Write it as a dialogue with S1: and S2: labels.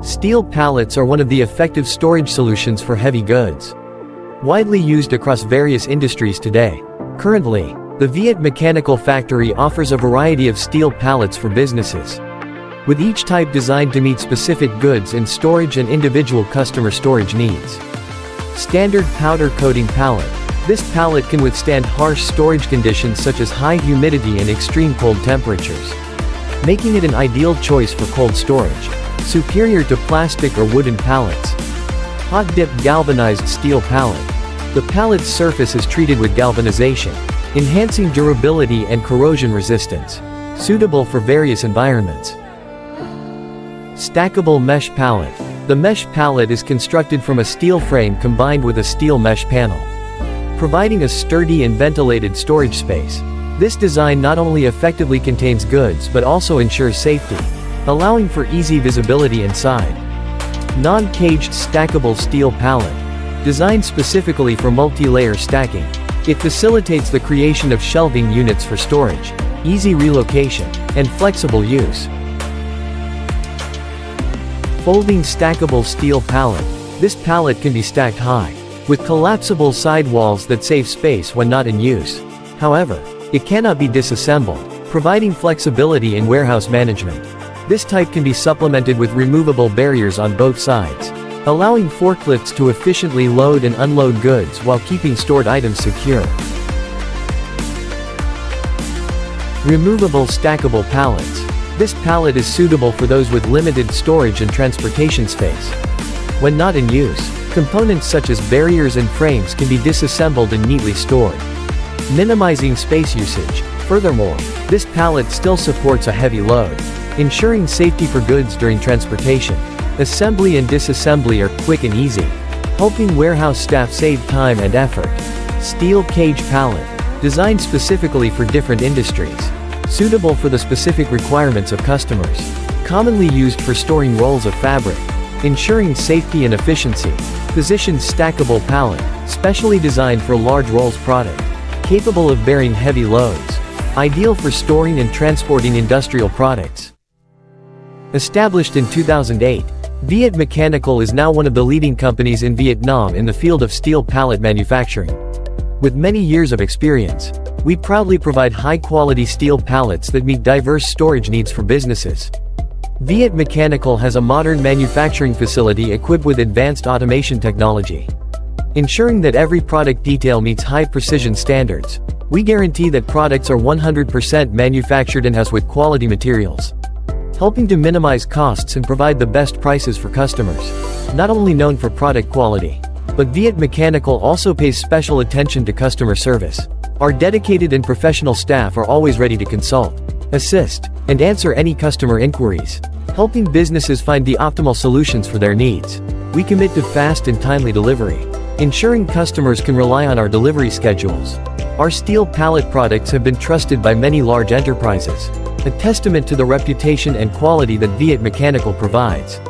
S1: Steel pallets are one of the effective storage solutions for heavy goods. Widely used across various industries today. Currently, the Viet Mechanical factory offers a variety of steel pallets for businesses, with each type designed to meet specific goods in storage and individual customer storage needs. Standard powder coating pallet. This pallet can withstand harsh storage conditions such as high humidity and extreme cold temperatures, making it an ideal choice for cold storage. Superior to plastic or wooden pallets. Hot dip galvanized steel pallet. The pallet's surface is treated with galvanization, enhancing durability and corrosion resistance, suitable for various environments. Stackable mesh pallet. The mesh pallet is constructed from a steel frame combined with a steel mesh panel, providing a sturdy and ventilated storage space. This design not only effectively contains goods but also ensures safety, allowing for easy visibility inside. Non-caged stackable steel pallet. Designed specifically for multi-layer stacking, it facilitates the creation of shelving units for storage, easy relocation, and flexible use. Folding stackable steel pallet. This pallet can be stacked high, with collapsible sidewalls that save space when not in use. However, it cannot be disassembled, providing flexibility in warehouse management. This type can be supplemented with removable barriers on both sides, allowing forklifts to efficiently load and unload goods while keeping stored items secure. Removable stackable pallets. This pallet is suitable for those with limited storage and transportation space. When not in use, components such as barriers and frames can be disassembled and neatly stored, minimizing space usage. Furthermore, this pallet still supports a heavy load, ensuring safety for goods during transportation. Assembly and disassembly are quick and easy, helping warehouse staff save time and effort. Steel cage pallet. Designed specifically for different industries, suitable for the specific requirements of customers. Commonly used for storing rolls of fabric, ensuring safety and efficiency. Positioned stackable pallet. Specially designed for large rolls product, capable of bearing heavy loads. Ideal for storing and transporting industrial products. Established in 2008, Viet Mechanical is now one of the leading companies in Vietnam in the field of steel pallet manufacturing. With many years of experience, we proudly provide high-quality steel pallets that meet diverse storage needs for businesses. Viet Mechanical has a modern manufacturing facility equipped with advanced automation technology, ensuring that every product detail meets high-precision standards. We guarantee that products are 100% manufactured in-house with quality materials, helping to minimize costs and provide the best prices for customers. Not only known for product quality, but Viet Mechanical also pays special attention to customer service. Our dedicated and professional staff are always ready to consult, assist, and answer any customer inquiries, helping businesses find the optimal solutions for their needs. We commit to fast and timely delivery, ensuring customers can rely on our delivery schedules. Our steel pallet products have been trusted by many large enterprises, a testament to the reputation and quality that Viet Mechanical provides.